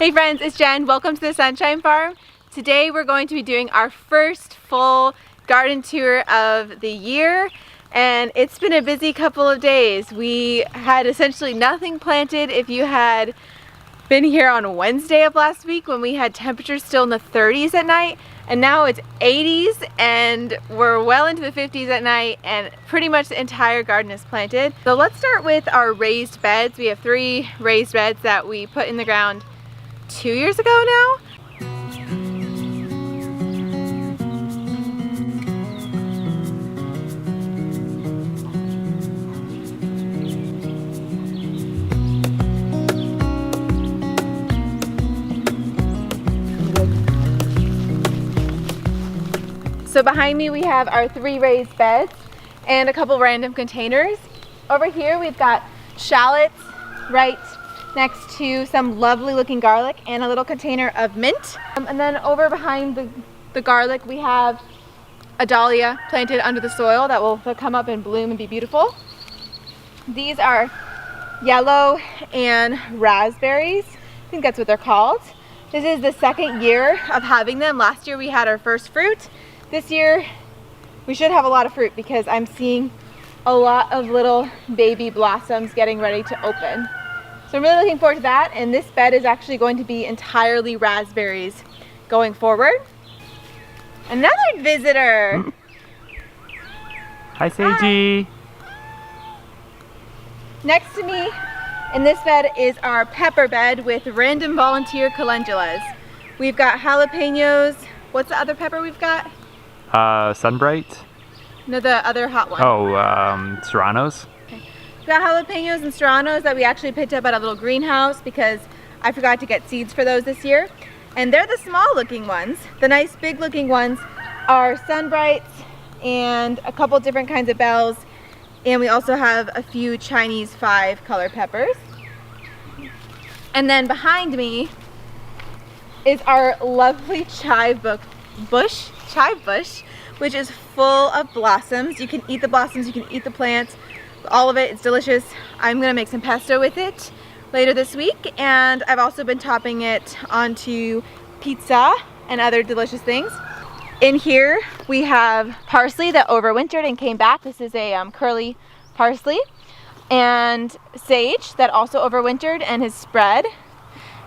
Hey friends, it's Jen. Welcome to the Sunshine Farm. Today we're going to be doing our first full garden tour of the year, and it's been a busy couple of days. We had essentially nothing planted if you had been here on Wednesday of last week when we had temperatures still in the 30s at night, and now it's 80s and we're well into the 50s at night, and pretty much the entire garden is planted. So let's start with our raised beds. We have 3 raised beds that we put in the ground 2 years ago now. So behind me we have our 3 raised beds and a couple random containers. Over here we've got shallots right next to some lovely looking garlic and a little container of mint. And then over behind the garlic we have a dahlia planted under the soil that will come up and bloom and be beautiful. These are yellow and raspberries. I think that's what they're called. This is the 2nd year of having them. Last year we had our first fruit. This year we should have a lot of fruit because I'm seeing a lot of little baby blossoms getting ready to open. So I'm really looking forward to that, and this bed is actually going to be entirely raspberries going forward. Another visitor! Hi, Seiji! Next to me in this bed is our pepper bed with random volunteer calendulas. We've got jalapenos. What's the other pepper we've got? Sunbright? No, the other hot one. Oh, serranos? We've got jalapenos and serranos that we actually picked up at a little greenhouse because I forgot to get seeds for those this year. And they're the small looking ones. The nice big looking ones are sunbrights and a couple different kinds of bells. And we also have a few Chinese 5 color peppers. And then behind me is our lovely chive bush, which is full of blossoms. You can eat the blossoms, you can eat the plants, all of it. It's delicious. I'm gonna make some pesto with it later this week, and I've also been topping it onto pizza and other delicious things. In here we have parsley that overwintered and came back. This is a curly parsley, and sage that also overwintered and has spread.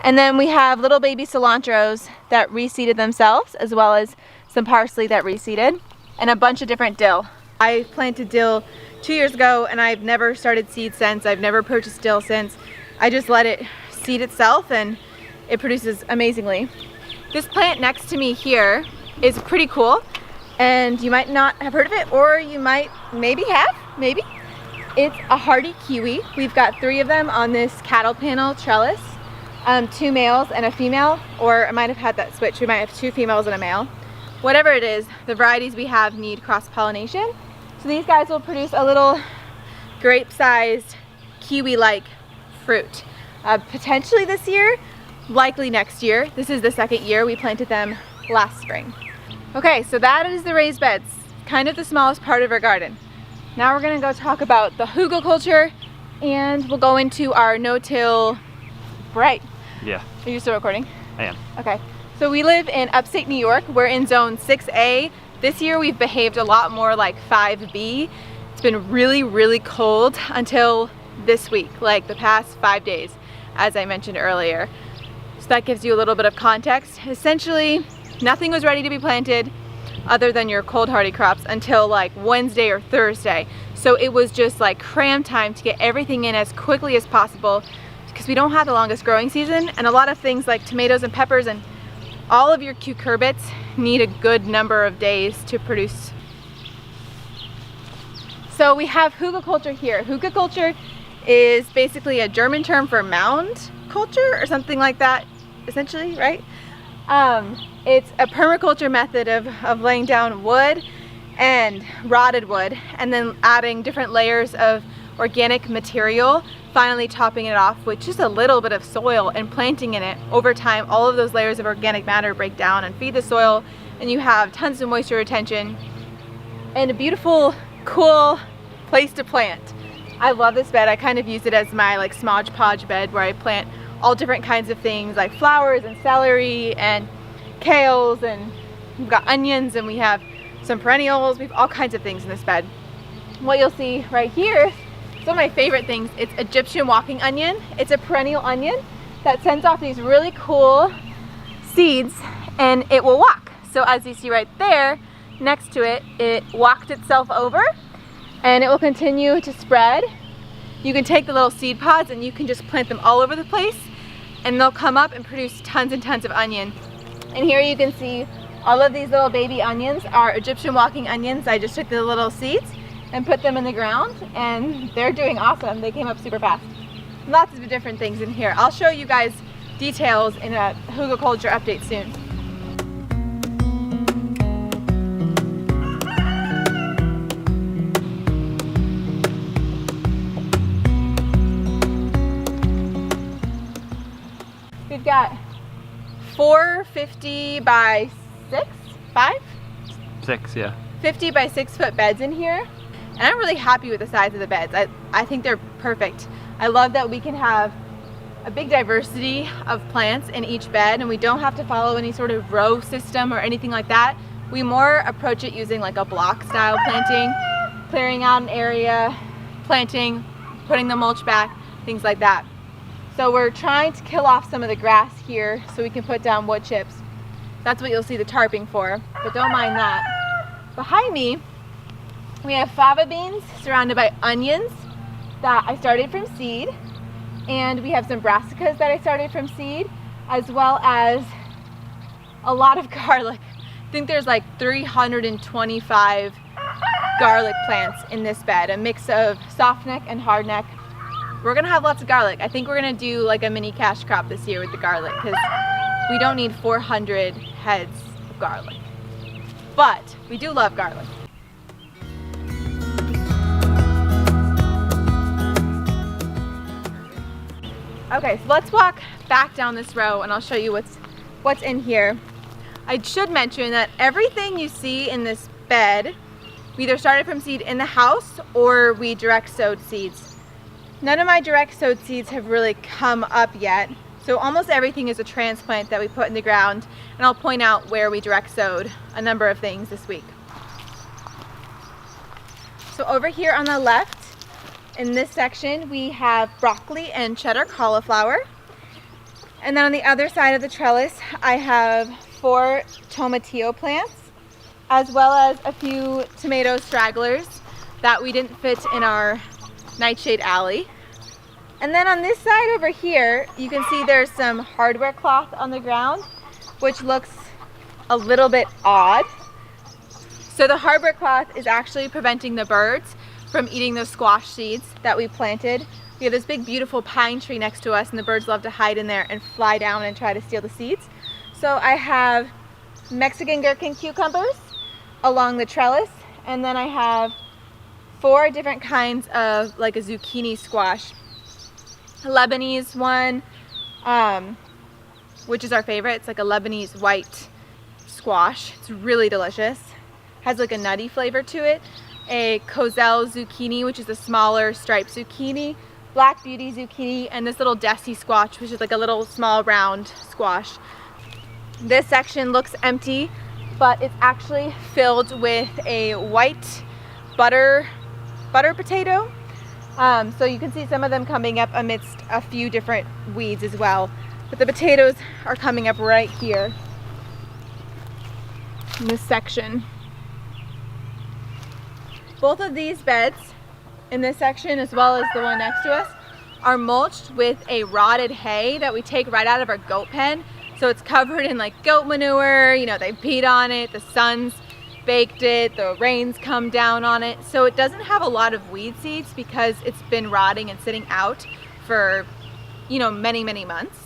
And then we have little baby cilantros that reseeded themselves, as well as some parsley that reseeded, and a bunch of different dill. I planted dill 2 years ago and I've never started seed since. I've never purchased dill since. I just let it seed itself and it produces amazingly. This plant next to me here is pretty cool, and you might not have heard of it, or you might maybe have, maybe. It's a hardy kiwi. We've got 3 of them on this cattle panel trellis. 2 males and a female, or I might have had that switch. We might have 2 females and a male. Whatever it is, the varieties we have need cross-pollination. So these guys will produce a little grape-sized kiwi-like fruit. Potentially this year, likely next year. This is the 2nd year. We planted them last spring. Okay, so that is the raised beds, kind of the smallest part of our garden. Now we're gonna go talk about the hugelkultur, and we'll go into our no-till. Right. Yeah. Are you still recording? I am. Okay. So we live in upstate New York. We're in zone 6A. This year we've behaved a lot more like 5B. It's been really, really cold until this week, like the past 5 days, as I mentioned earlier. So that gives you a little bit of context. Essentially, nothing was ready to be planted other than your cold hardy crops until like Wednesday or Thursday. So it was just like cram time to get everything in as quickly as possible, because we don't have the longest growing season, and a lot of things like tomatoes and peppers and all of your cucurbits need a good number of days to produce. So we have hugelkultur here. Hugelkultur is basically a German term for mound culture or something like that, essentially, right? It's a permaculture method of laying down wood and rotted wood and then adding different layers of organic material, finally topping it off with just a little bit of soil and planting in it. Over time, all of those layers of organic matter break down and feed the soil, and you have tons of moisture retention and a beautiful, cool place to plant. I love this bed. I kind of use it as my like Smodge Podge bed where I plant all different kinds of things like flowers and celery and kales, and we've got onions, and we have some perennials. We have all kinds of things in this bed. What you'll see right here, some of my favorite things, it's Egyptian walking onion. It's a perennial onion that sends off these really cool seeds, and it will walk. So as you see right there, next to it, it walked itself over, and it will continue to spread. You can take the little seed pods and you can just plant them all over the place, and they'll come up and produce tons and tons of onion. And here you can see all of these little baby onions are Egyptian walking onions. I just took the little seeds and put them in the ground, and they're doing awesome. They came up super fast. Lots of different things in here. I'll show you guys details in a Homesteading update soon. We've got 450 by 6, yeah. 50 by 6 foot beds in here, and I'm really happy with the size of the beds. I think they're perfect. I love that we can have a big diversity of plants in each bed, and we don't have to follow any sort of row system or anything like that. We more approach it using like a block style planting, clearing out an area, planting, putting the mulch back, things like that. So we're trying to kill off some of the grass here so we can put down wood chips. That's what you'll see the tarping for, but don't mind that. Behind me, we have fava beans surrounded by onions that I started from seed, and we have some brassicas that I started from seed, as well as a lot of garlic. I think there's like 325 garlic plants in this bed, a mix of softneck and hardneck. We're gonna have lots of garlic. I think we're gonna do like a mini cash crop this year with the garlic, because we don't need 400 heads of garlic. But we do love garlic. Okay, so let's walk back down this row and I'll show you what's in here. I should mention that everything you see in this bed, we either started from seed in the house or we direct sowed seeds. None of my direct sowed seeds have really come up yet, so almost everything is a transplant that we put in the ground, and I'll point out where we direct sowed a number of things this week. So over here on the left, in this section, we have broccoli and cheddar cauliflower. And then on the other side of the trellis, I have 4 tomatillo plants, as well as a few tomato stragglers that we didn't fit in our nightshade alley. And then on this side over here, you can see there's some hardware cloth on the ground, which looks a little bit odd. So the hardware cloth is actually preventing the birds from eating those squash seeds that we planted. We have this big beautiful pine tree next to us, and the birds love to hide in there and fly down and try to steal the seeds. So I have Mexican gherkin cucumbers along the trellis, and then I have 4 different kinds of like a zucchini squash. A Lebanese one, which is our favorite. It's like a Lebanese white squash. It's really delicious. Has like a nutty flavor to it. A Cozelle zucchini, which is a smaller striped zucchini. Black Beauty zucchini, and this little Desi squash, which is like a little small round squash. This section looks empty, but it's actually filled with a white butter potato. So you can see some of them coming up amidst a few different weeds as well. But the potatoes are coming up right here in this section. Both of these beds in this section, as well as the one next to us, are mulched with a rotted hay that we take right out of our goat pen. So it's covered in like goat manure, you know, they peed on it, the sun's baked it, the rains come down on it. So it doesn't have a lot of weed seeds because it's been rotting and sitting out for, you know, many, many months.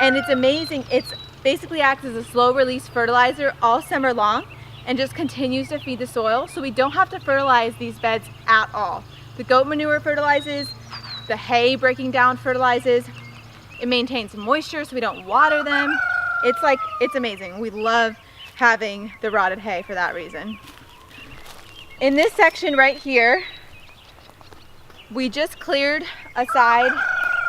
And it's amazing. It's basically acts as a slow release fertilizer all summer long and just continues to feed the soil. So we don't have to fertilize these beds at all. The goat manure fertilizes, the hay breaking down fertilizes. It maintains moisture so we don't water them. It's amazing. We love having the rotted hay for that reason. In this section right here, we just cleared aside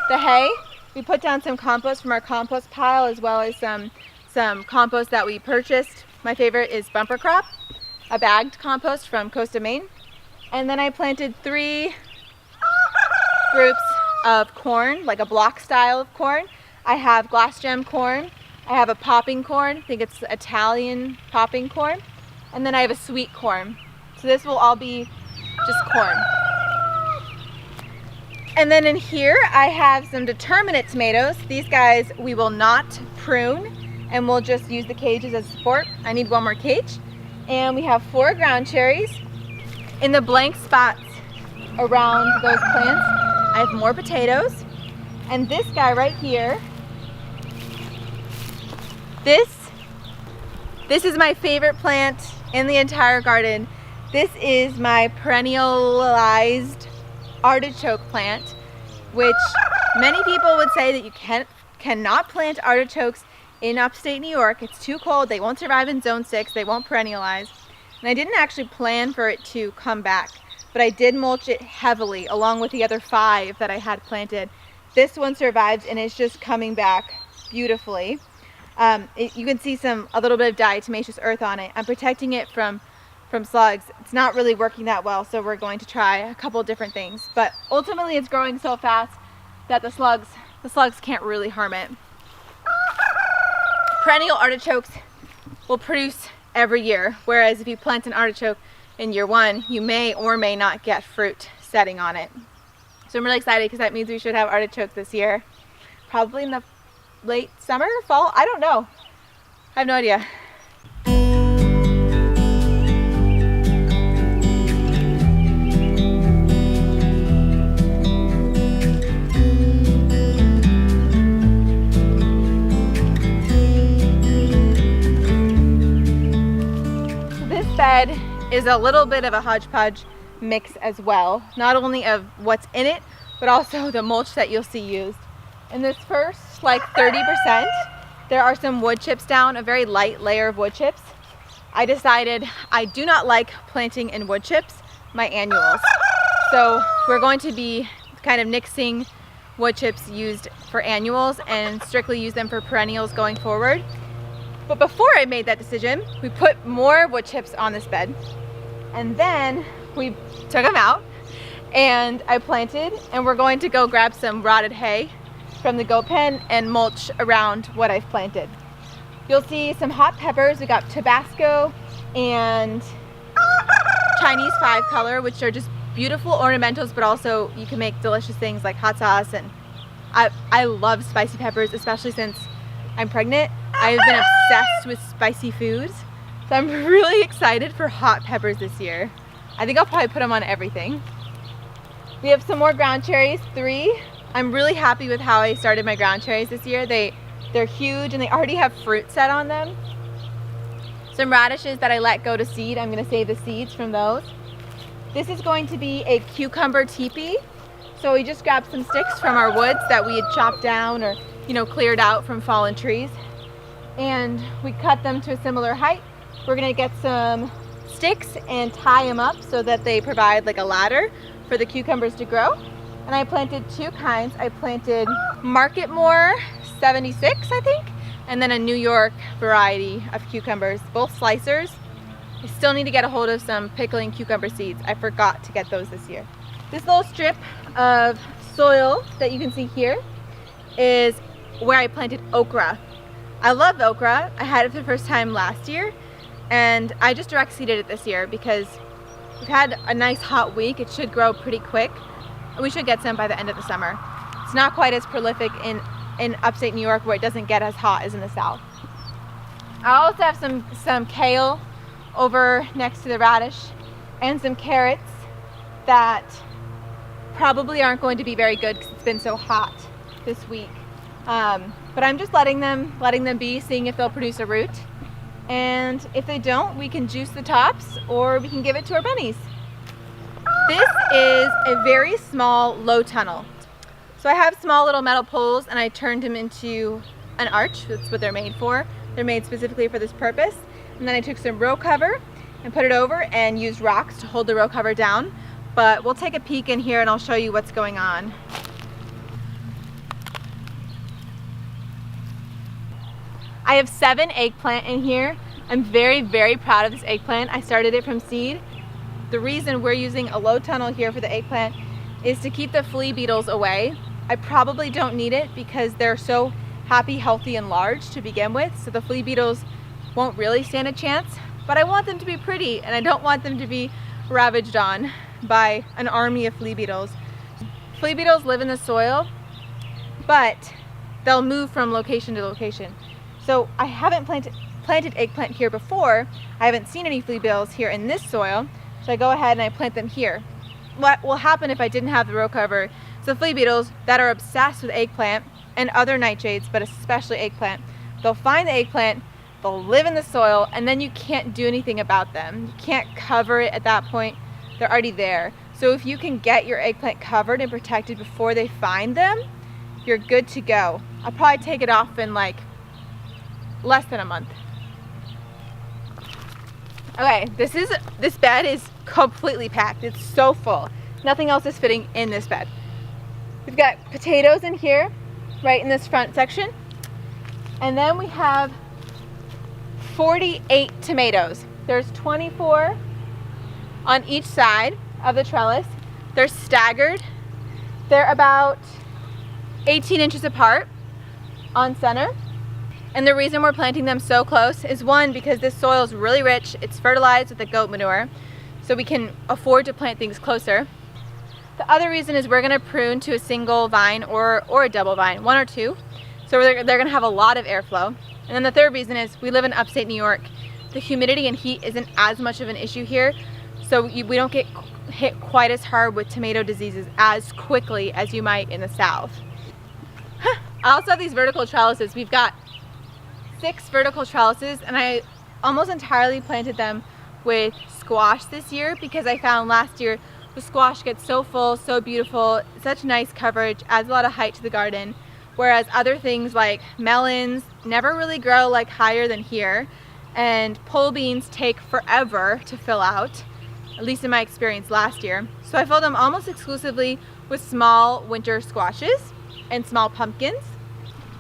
the hay We put down some compost from our compost pile, as well as some compost that we purchased. My favorite is bumper crop, a bagged compost from Costa, Maine. And then I planted 3 groups of corn, like a block style of corn. I have glass gem corn. I have a popping corn. I think it's Italian popping corn. And then I have a sweet corn. So this will all be just corn. And then in here I have some determinate tomatoes. These guys we will not prune, and we'll just use the cages as support. I need 1 more cage. And we have 4 ground cherries. In the blank spots around those plants, I have more potatoes. And this guy right here, this is my favorite plant in the entire garden. This is my perennialized artichoke plant, which many people would say that you cannot plant artichokes in upstate New York. It's too cold. They won't survive in zone 6. They won't perennialize. And I didn't actually plan for it to come back, but I did mulch it heavily along with the other 5 that I had planted. This one survived and it's just coming back beautifully. You can see a little bit of diatomaceous earth on it. I'm protecting it from slugs. It's not really working that well, so we're going to try a couple different things. But ultimately it's growing so fast that the slugs can't really harm it. Perennial artichokes will produce every year, whereas if you plant an artichoke in year 1, you may or may not get fruit setting on it. So I'm really excited because that means we should have artichokes this year. Probably in the late summer, fall, I don't know. I have no idea. Bed is a little bit of a hodgepodge mix as well, not only of what's in it, but also the mulch that you'll see used. In this first like 30%, there are some wood chips down, a very light layer of wood chips. I decided I do not like planting in wood chips my annuals. So we're going to be kind of nixing wood chips used for annuals and strictly use them for perennials going forward. But before I made that decision, we put more wood chips on this bed, and then we took them out and I planted, and we're going to go grab some rotted hay from the goat pen and mulch around what I've planted. You'll see some hot peppers. We got Tabasco and Chinese 5-color, which are just beautiful ornamentals, but also you can make delicious things like hot sauce. And I love spicy peppers, especially since I'm pregnant. I've been obsessed with spicy foods, so I'm really excited for hot peppers this year. I think I'll probably put them on everything. We have some more ground cherries, 3. I'm really happy with how I started my ground cherries this year. They're huge and they already have fruit set on them. Some radishes that I let go to seed. I'm going to save the seeds from those. This is going to be a cucumber teepee. So we just grabbed some sticks from our woods that we had chopped down or cleared out from fallen trees, and we cut them to a similar height. We're gonna get some sticks and tie them up so that they provide like a ladder for the cucumbers to grow. And I planted 2 kinds. I planted Marketmore 76, I think, and then a New York variety of cucumbers, both slicers. I still need to get a hold of some pickling cucumber seeds. I forgot to get those this year. This little strip of soil that you can see here is where I planted okra. I love okra. I had it for the first time last year, and I just direct seeded it this year because we've had a nice hot week. It should grow pretty quick. We should get some by the end of the summer. It's not quite as prolific in upstate New York where it doesn't get as hot as in the south. I also have some kale over next to the radish and some carrots that probably aren't going to be very good because it's been so hot this week. But I'm just letting them be, seeing if they'll produce a root. And if they don't, we can juice the tops or we can give it to our bunnies. This is a very small low tunnel. So I have small little metal poles and I turned them into an arch. That's what they're made for. They're made specifically for this purpose. And then I took some row cover and put it over and used rocks to hold the row cover down. But we'll take a peek in here and I'll show you what's going on. I have 7 eggplant in here. I'm very, very proud of this eggplant. I started it from seed. The reason we're using a low tunnel here for the eggplant is to keep the flea beetles away. I probably don't need it because they're so happy, healthy, and large to begin with, so the flea beetles won't really stand a chance, but I want them to be pretty and I don't want them to be ravaged on by an army of flea beetles. Flea beetles live in the soil, but they'll move from location to location. So I haven't planted eggplant here before. I haven't seen any flea beetles here in this soil, so I go ahead and I plant them here. What will happen if I didn't have the row cover? So flea beetles that are obsessed with eggplant and other nightshades, but especially eggplant, they'll find the eggplant, they'll live in the soil, and then you can't do anything about them. You can't cover it at that point. They're already there. So if you can get your eggplant covered and protected before they find them, you're good to go. I'll probably take it off in like less than a month. Okay, this bed is completely packed. It's so full. Nothing else is fitting in this bed. We've got potatoes in here, right in this front section. And then we have 48 tomatoes. There's 24 on each side of the trellis. They're staggered. They're about 18 inches apart on center. And the reason we're planting them so close is, one, because this soil is really rich. It's fertilized with the goat manure, so we can afford to plant things closer. The other reason is we're going to prune to a single vine or a double vine, 1 or 2. So they're going to have a lot of airflow. And then the third reason is we live in upstate New York. The humidity and heat isn't as much of an issue here, so we don't get hit quite as hard with tomato diseases as quickly as you might in the south. I also have these vertical trellises. We've got 6 vertical trellises, and I almost entirely planted them with squash this year because I found last year the squash gets so full, so beautiful, such nice coverage, adds a lot of height to the garden, whereas other things like melons never really grow like higher than here, and pole beans take forever to fill out, at least in my experience last year. So I filled them almost exclusively with small winter squashes and small pumpkins.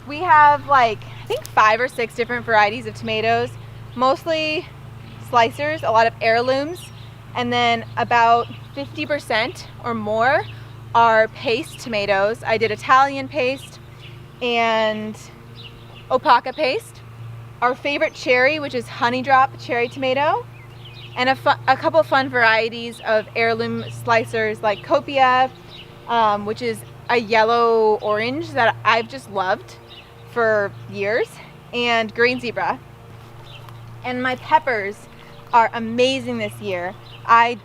We have like, I think 5 or 6 different varieties of tomatoes, mostly slicers, a lot of heirlooms, and then about 50% or more are paste tomatoes. I did Italian paste and Opaka paste. Our favorite cherry, which is honey drop cherry tomato, and a couple of fun varieties of heirloom slicers like Copia, which is a yellow orange that I've just loved for years, and green zebra. And my peppers are amazing this year. I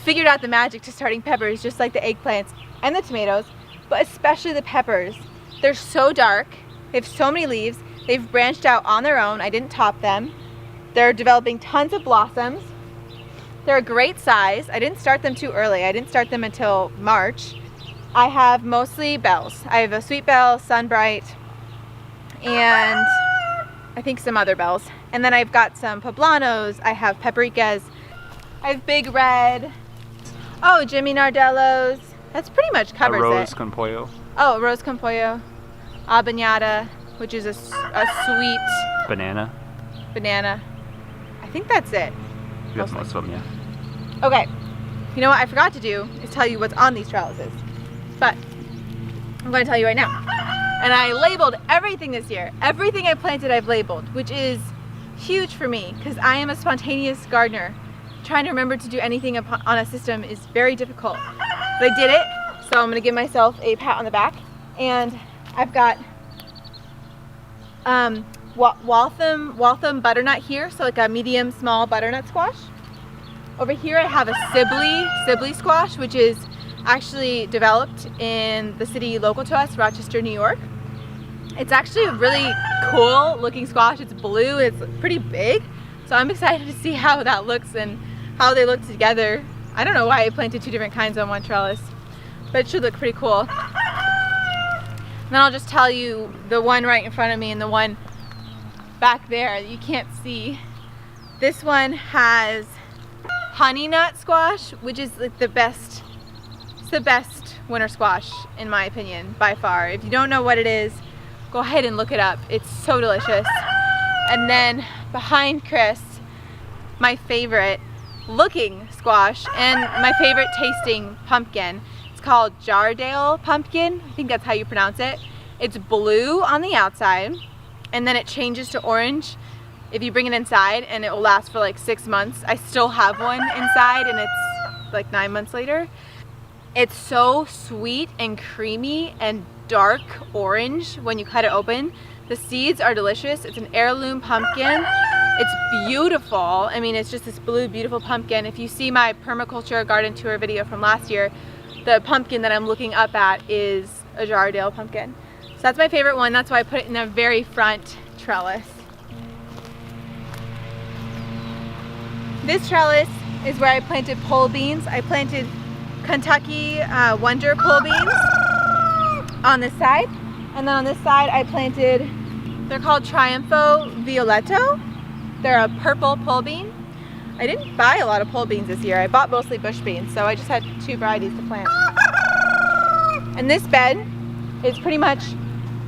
figured out the magic to starting peppers, just like the eggplants and the tomatoes, but especially the peppers. They're so dark, they have so many leaves, they've branched out on their own, I didn't top them. They're developing tons of blossoms. They're a great size. I didn't start them too early. I didn't start them until March. I have mostly bells. I have a sweet bell, sunbright, and I think some other bells. And then I've got some poblanos, I have paprikas, I have big red, oh, Jimmy Nardellos. That's pretty much covers it. Rose con pollo. Oh, rose con pollo, habanada, which is a sweet Banana. I think that's it. You have most of them, yeah. Okay, you know what I forgot to do is tell you what's on these trellises, but I'm going to tell you right now. And I labeled everything this year. Everything I planted I've labeled, which is huge for me because I am a spontaneous gardener. Trying to remember to do anything on a system is very difficult. But I did it, so I'm going to give myself a pat on the back. And I've got Waltham butternut here, so like a medium small butternut squash. Over here I have a Sibley squash, which is actually developed in the city local to us, Rochester, New York. It's actually a really cool looking squash. It's blue, it's pretty big, so I'm excited to see how that looks and how they look together. I don't know why I planted 2 different kinds on one trellis, but it should look pretty cool. And then I'll just tell you the one right in front of me and the one back there that you can't see. This one has honey nut squash, which is like the best winter squash in my opinion by far. If you don't know what it is, go ahead and look it up. It's so delicious. And then behind Chris, my favorite looking squash and my favorite tasting pumpkin. It's called Jardale pumpkin. I think that's how you pronounce it. It's blue on the outside and then it changes to orange if you bring it inside, and it will last for like 6 months. I still have one inside and it's like 9 months later. It's so sweet and creamy and dark orange when you cut it open. The seeds are delicious. It's an heirloom pumpkin. It's beautiful. I mean, it's just this blue, beautiful pumpkin. If you see my permaculture garden tour video from last year, the pumpkin that I'm looking up at is a Jardale pumpkin. So that's my favorite one. That's why I put it in the very front trellis. This trellis is where I planted pole beans. I planted Kentucky Wonder pole beans on this side. And then on this side I planted, they're called Triumpho Violetto. They're a purple pole bean. I didn't buy a lot of pole beans this year. I bought mostly bush beans, so I just had 2 varieties to plant. And this bed is pretty much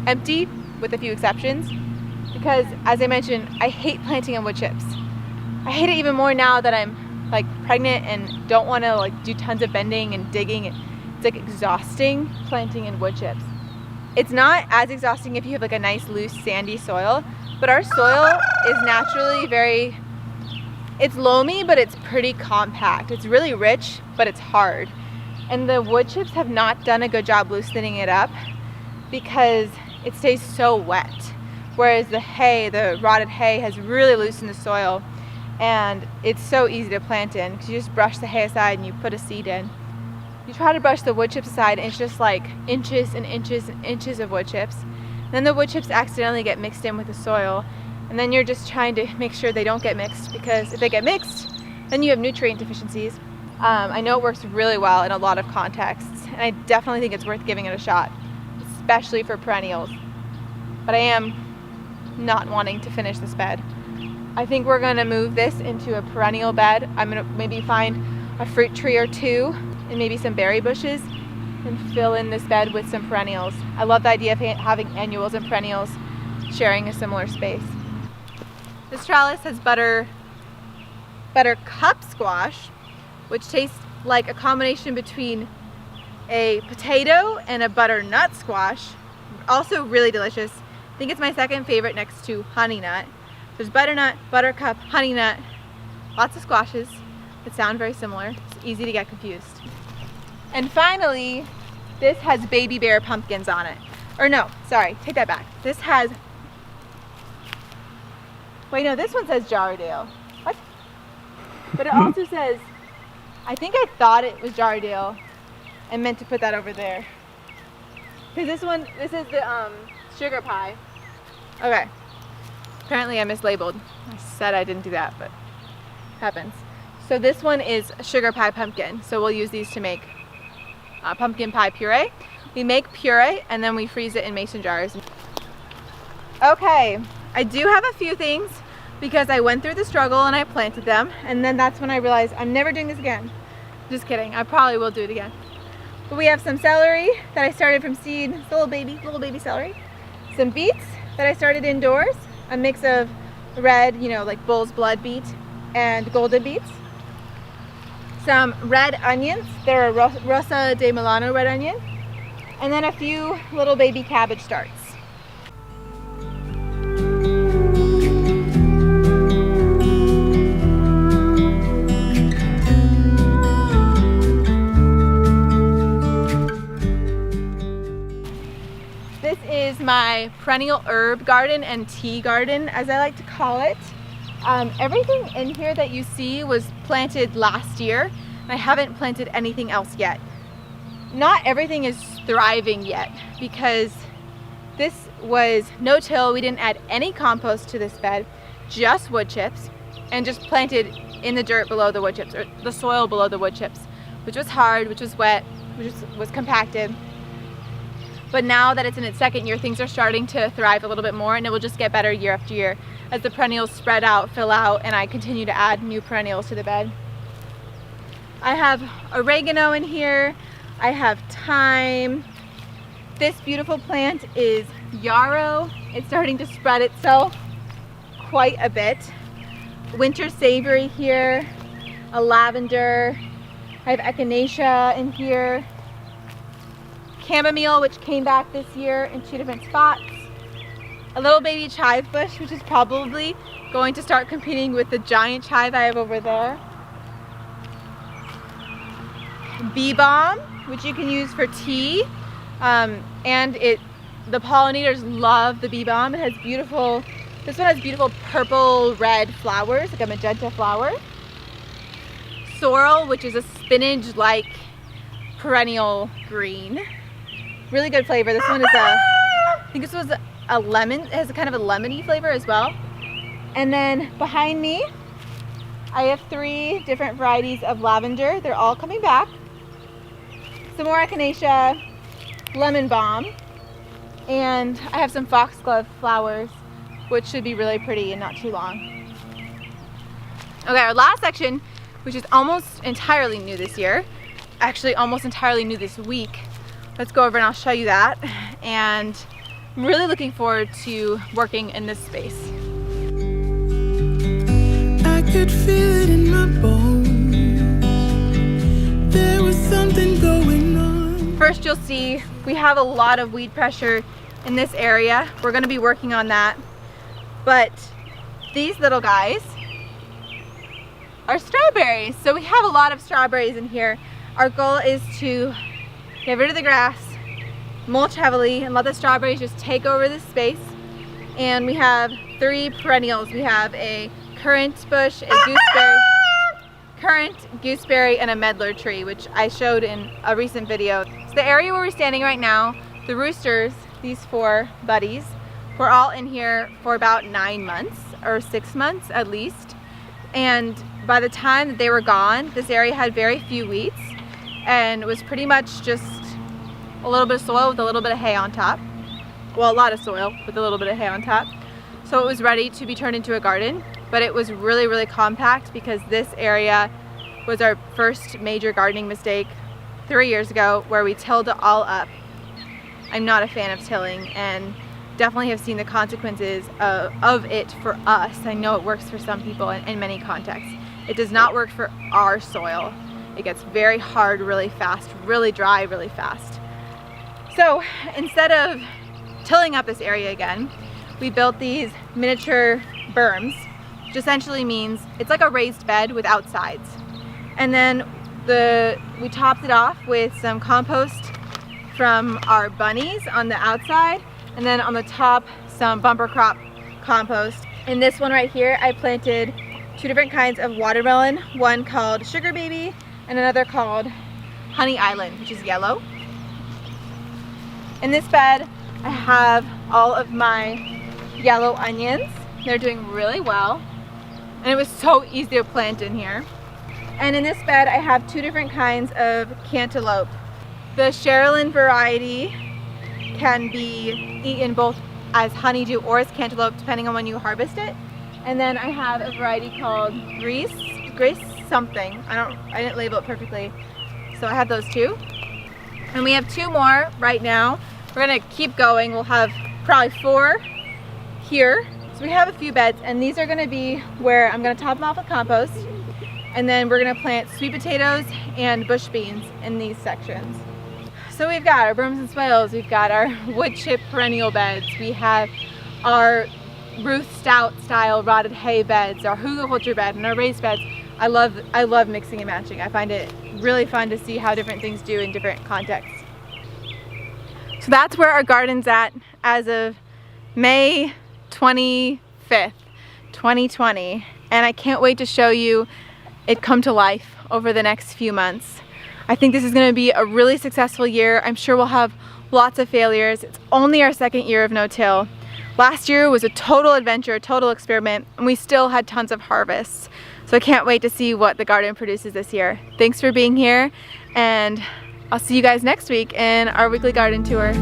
empty with a few exceptions because, as I mentioned, I hate planting in wood chips. I hate it even more now that I'm like pregnant and don't want to like do tons of bending and digging. It's like exhausting planting in wood chips. It's not as exhausting if you have like a nice loose sandy soil, but our soil is naturally it's loamy, but it's pretty compact. It's really rich, but it's hard. And the wood chips have not done a good job loosening it up because it stays so wet. Whereas the hay, the rotted hay, has really loosened the soil, and it's so easy to plant in because you just brush the hay aside and you put a seed in. You try to brush the wood chips aside and it's just like inches and inches and inches of wood chips. Then the wood chips accidentally get mixed in with the soil, and then you're just trying to make sure they don't get mixed, because if they get mixed, then you have nutrient deficiencies. I know it works really well in a lot of contexts, and I definitely think it's worth giving it a shot, especially for perennials. But I am not wanting to finish this bed. I think we're gonna move this into a perennial bed. I'm gonna maybe find a fruit tree or 2 and maybe some berry bushes and fill in this bed with some perennials. I love the idea of having annuals and perennials sharing a similar space. This trellis has buttercup squash, which tastes like a combination between a potato and a butternut squash. Also really delicious. I think it's my second favorite next to honey nut. There's butternut, buttercup, honey nut, lots of squashes that sound very similar. It's easy to get confused. And finally, this has baby bear pumpkins on it. Or no, sorry, take that back. This has, wait, no, this one says Jardale. What? But it also says, I think I thought it was Jardale and meant to put that over there. Because this is the sugar pie. Okay. Apparently I mislabeled. I said I didn't do that, but it happens. So this one is a sugar pie pumpkin. So we'll use these to make pumpkin pie puree. We make puree and then we freeze it in mason jars. Okay, I do have a few things because I went through the struggle and I planted them, and then that's when I realized I'm never doing this again. Just kidding, I probably will do it again. But we have some celery that I started from seed, it's little baby celery. Some beets that I started indoors, a mix of red, like bull's blood beet and golden beets. Some red onions, they're a Rosa de Milano red onion. And then a few little baby cabbage starts. This is my perennial herb garden and tea garden, as I like to call it. Everything in here that you see was planted last year, and I haven't planted anything else yet. Not everything is thriving yet because this was no-till. We didn't add any compost to this bed, just wood chips, and just planted in the dirt below the wood chips, or the soil below the wood chips, which was hard, which was wet, which was compacted. But now that it's in its second year, things are starting to thrive a little bit more, and it will just get better year after year as the perennials spread out, fill out, and I continue to add new perennials to the bed. I have oregano in here. I have thyme. This beautiful plant is yarrow. It's starting to spread itself quite a bit. Winter savory here, a lavender. I have echinacea in here. Chamomile, which came back this year in 2 different spots. A little baby chive bush, which is probably going to start competing with the giant chive I have over there. Bee balm, which you can use for tea, and the pollinators love the bee balm. It has beautiful, this one has beautiful purple red flowers, like a magenta flower. Sorrel, which is a spinach-like perennial green. Really good flavor. This one is I think this was a lemon. It has a kind of a lemony flavor as well. And then behind me, I have 3 different varieties of lavender. They're all coming back. Some more echinacea, lemon balm, and I have some foxglove flowers, which should be really pretty and not too long. Okay, our last section, which is almost entirely new this year, actually almost entirely new this week. Let's go over and I'll show you that. And I'm really looking forward to working in this space. I could feel it in my bones. There was something going on. First, you'll see we have a lot of weed pressure in this area. We're going to be working on that. But these little guys are strawberries. So we have a lot of strawberries in here. Our goal is to get rid of the grass, mulch heavily, and let the strawberries just take over this space. And we have 3 perennials. We have a currant bush, a gooseberry, and a medlar tree, which I showed in a recent video. So the area where we're standing right now, the roosters, these 4 buddies, were all in here for about 9 months, or 6 months at least. And by the time that they were gone, this area had very few weeds and was pretty much just a little bit of soil with a little bit of hay on top. Well, a lot of soil with a little bit of hay on top. So it was ready to be turned into a garden, but it was really, really compact because this area was our first major gardening mistake 3 years ago, where we tilled it all up. I'm not a fan of tilling and definitely have seen the consequences of it for us. I know it works for some people in many contexts. It does not work for our soil. It gets very hard really fast, really dry really fast. So instead of tilling up this area again, we built these miniature berms, which essentially means it's like a raised bed without sides. And then we topped it off with some compost from our bunnies on the outside, and then on the top some bumper crop compost. In this one right here, I planted 2 different kinds of watermelon, one called Sugar Baby and another called Honey Island, which is yellow. In this bed, I have all of my yellow onions. They're doing really well, and it was so easy to plant in here. And in this bed, I have 2 different kinds of cantaloupe. The Sherilyn variety can be eaten both as honeydew or as cantaloupe, depending on when you harvest it. And then I have a variety called Grace something. I didn't label it perfectly. So I have those 2. And we have 2 more right now. We're gonna keep going. We'll have probably 4 here. So we have a few beds, and these are gonna be where I'm gonna top them off with compost. And then we're gonna plant sweet potatoes and bush beans in these sections. So we've got our berms and swales, we've got our wood chip perennial beds, we have our Ruth Stout style rotted hay beds, our hugelhulter bed, and our raised beds. I love mixing and matching. I find it really fun to see how different things do in different contexts. So that's where our garden's at as of May 25th, 2020. And I can't wait to show you it come to life over the next few months. I think this is going to be a really successful year. I'm sure we'll have lots of failures. It's only our 2nd year of no-till. Last year was a total adventure, a total experiment, and we still had tons of harvests. So I can't wait to see what the garden produces this year. Thanks for being here, and I'll see you guys next week in our weekly garden tour.